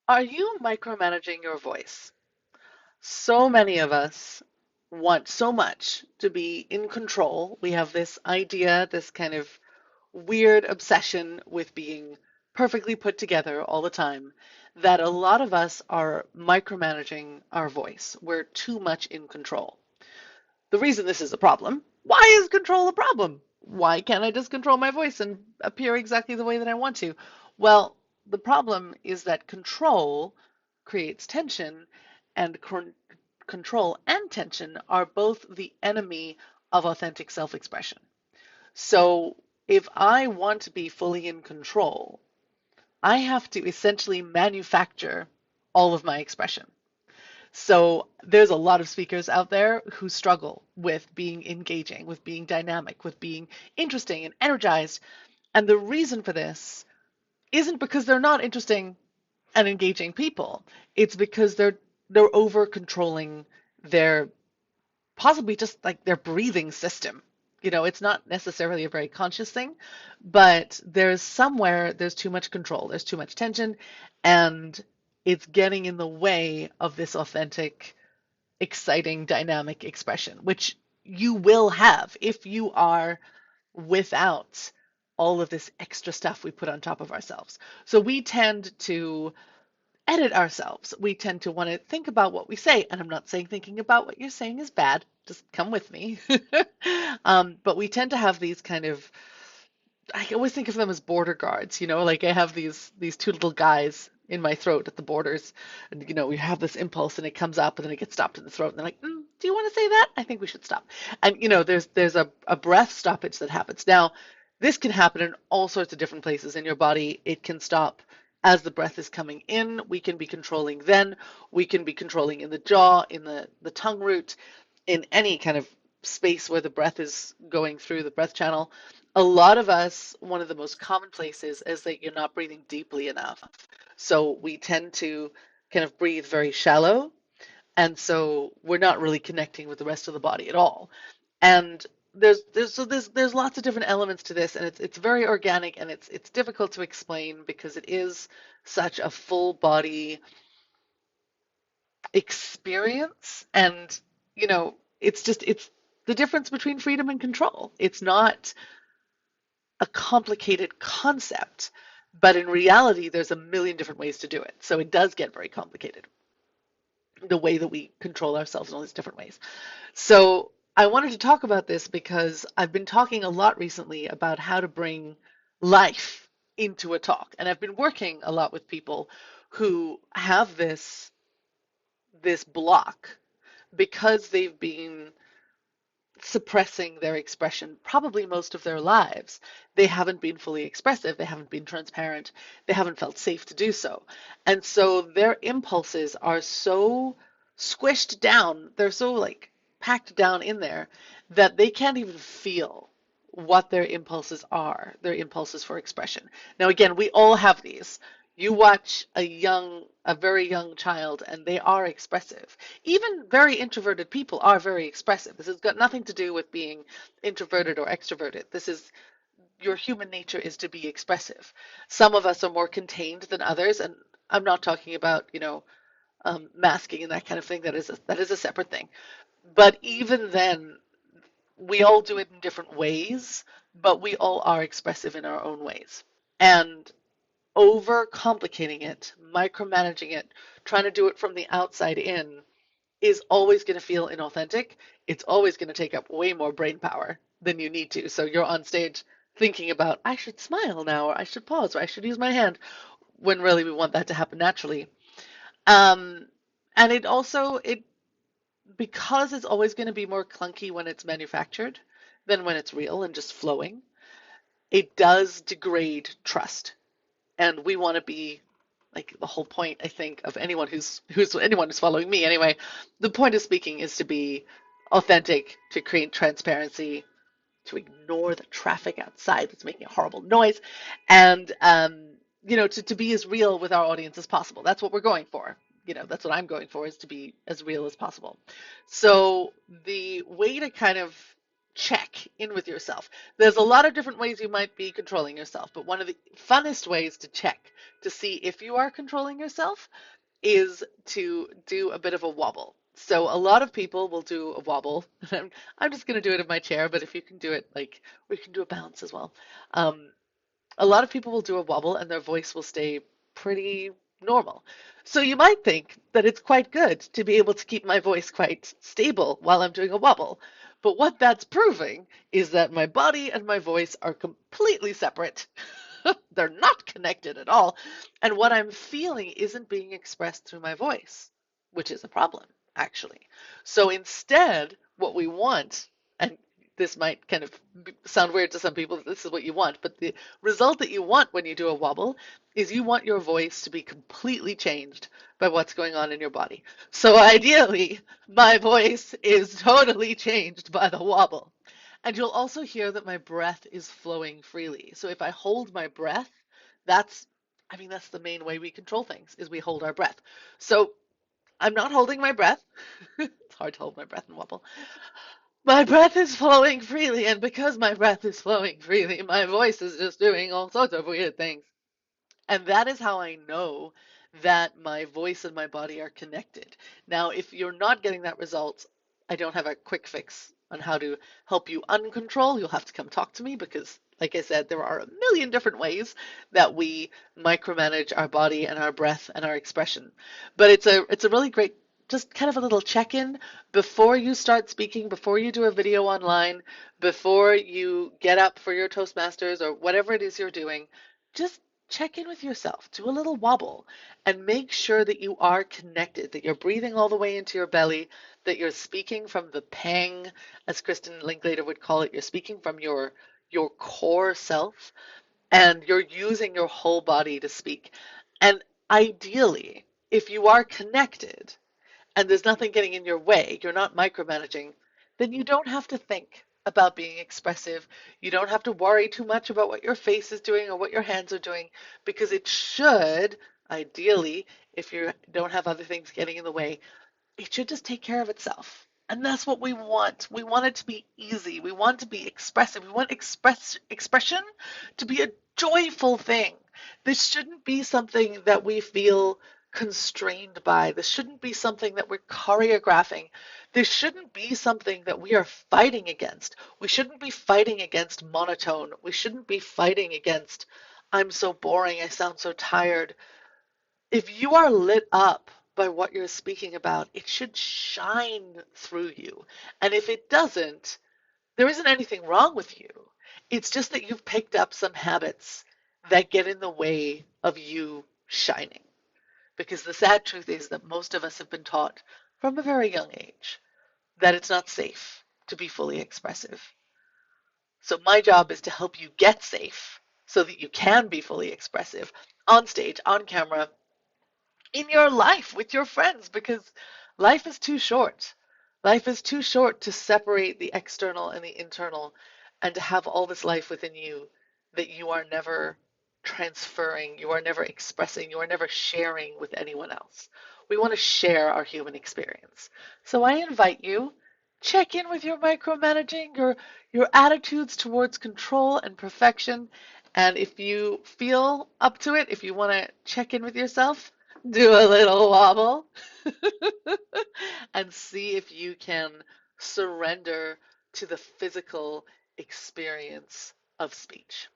Are you micromanaging your voice? So many of us want so much to be in control. We have this idea, this kind of weird obsession with being perfectly put together all the time, that a lot of us are micromanaging our voice. We're too much in control. The reason this is a problem, why is control a problem? Why can't I just control my voice and appear exactly the way that I want to? Well, the problem is that control creates tension, and control and tension are both the enemy of authentic self expression. So if I want to be fully in control, I have to essentially manufacture all of my expression. So there's a lot of speakers out there who struggle with being engaging, with being dynamic, with being interesting and energized. And the reason for this isn't because they're not interesting and engaging people. It's because they're over controlling their possibly just like their breathing system. It's not necessarily a very conscious thing, but there's somewhere there's too much control, there's too much tension, and it's getting in the way of this authentic, exciting, dynamic expression, which you will have if you are without all of this extra stuff we put on top of ourselves. So we tend to edit ourselves. We tend to want to think about what we say. And I'm not saying thinking about what you're saying is bad. Just come with me. But we tend to have these kind of, I always think of them as border guards, like I have these two little guys in my throat at the borders. And, we have this impulse and it comes up and then it gets stopped in the throat. And they're like, do you want to say that? I think we should stop. And, there's a breath stoppage that happens. Now, this can happen in all sorts of different places in your body. It can stop as the breath is coming in. We can be controlling then. We can be controlling in the jaw, in the tongue root, in any kind of space where the breath is going through the breath channel. A lot of us, one of the most common places is that you're not breathing deeply enough. So we tend to kind of breathe very shallow. And so we're not really connecting with the rest of the body at all. And there's lots of different elements to this, and it's very organic, and it's difficult to explain because it is such a full body experience. And it's the difference between freedom and control. It's not a complicated concept, but in reality there's a million different ways to do it, so it does get very complicated, the way that we control ourselves in all these different ways. So I wanted to talk about this because I've been talking a lot recently about how to bring life into a talk. And I've been working a lot with people who have this block because they've been suppressing their expression probably most of their lives. They haven't been fully expressive, they haven't been transparent, they haven't felt safe to do so. And so their impulses are so squished down, they're so like packed down in there that they can't even feel what their impulses are, their impulses for expression. Now, again, we all have these. You watch a very young child, and they are expressive. Even very introverted people are very expressive. This has got nothing to do with being introverted or extroverted. This is your human nature is to be expressive. Some of us are more contained than others, and I'm not talking about, masking and that kind of thing. That is a separate thing. But even then, we all do it in different ways, but we all are expressive in our own ways. And over complicating it, micromanaging it, trying to do it from the outside in is always going to feel inauthentic. It's always going to take up way more brain power than you need to. So you're on stage thinking about, I should smile now, or I should pause, or I should use my hand, when really we want that to happen naturally. Um, and it because it's always going to be more clunky when it's manufactured than when it's real and just flowing, it does degrade trust. And we want to be like the whole point, I think, of anyone who's following me anyway. The point of speaking is to be authentic, to create transparency, to ignore the traffic outside that's making a horrible noise, and to be as real with our audience as possible. That's what we're going for. That's what I'm going for, is to be as real as possible. So the way to kind of check check in with yourself. There's a lot of different ways you might be controlling yourself, but one of the funnest ways to check to see if you are controlling yourself is to do a bit of a wobble. So a lot of people will do a wobble. I'm just going to do it in my chair, but if you can do it, like, we can do a bounce as well. Um, a lot of people will do a wobble and their voice will stay pretty normal. So you might think that it's quite good to be able to keep my voice quite stable while I'm doing a wobble. But what that's proving is that my body and my voice are completely separate. They're not connected at all. And what I'm feeling isn't being expressed through my voice, which is a problem, actually. So instead, what we want, and this might kind of sound weird to some people, this is what you want, but the result that you want when you do a wobble is you want your voice to be completely changed by what's going on in your body. So ideally, my voice is totally changed by the wobble. And you'll also hear that my breath is flowing freely. So if I hold my breath, that's, I mean, that's the main way we control things, is we hold our breath. So I'm not holding my breath. It's hard to hold my breath and wobble. My breath is flowing freely, and because my breath is flowing freely, my voice is just doing all sorts of weird things. And that is how I know that my voice and my body are connected. Now, if you're not getting that result, I don't have a quick fix on how to help you uncontrol. You'll have to come talk to me because, like I said, there are a million different ways that we micromanage our body and our breath and our expression. But it's a really great, just kind of a little check-in before you start speaking, before you do a video online, before you get up for your Toastmasters or whatever it is you're doing. Just check in with yourself, do a little wobble, and make sure that you are connected, that you're breathing all the way into your belly, that you're speaking from the pang, as Kristen Linklater would call it. You're speaking from your core self, and you're using your whole body to speak. And ideally, if you are connected, and there's nothing getting in your way, you're not micromanaging, then you don't have to think about being expressive. You don't have to worry too much about what your face is doing or what your hands are doing, because it should, ideally, if you don't have other things getting in the way, it should just take care of itself. And that's what we want. We want it to be easy. We want to be expressive. We want expression to be a joyful thing. This shouldn't be something that we feel constrained by. This shouldn't be something that we're choreographing. This shouldn't be something that we are fighting against. We shouldn't be fighting against monotone. We shouldn't be fighting against, I'm so boring, I sound so tired. If you are lit up by what you're speaking about, it should shine through you. And if it doesn't, there isn't anything wrong with you. It's just that you've picked up some habits that get in the way of you shining. Because the sad truth is that most of us have been taught from a very young age that it's not safe to be fully expressive. So my job is to help you get safe so that you can be fully expressive on stage, on camera, in your life with your friends, because life is too short. Life is too short to separate the external and the internal and to have all this life within you that you are never transferring, you are never expressing, you are never sharing with anyone else. We want to share our human experience. So I invite you, check in with your micromanaging, your attitudes towards control and perfection. And if you feel up to it, if you want to check in with yourself, do a little wobble and see if you can surrender to the physical experience of speech.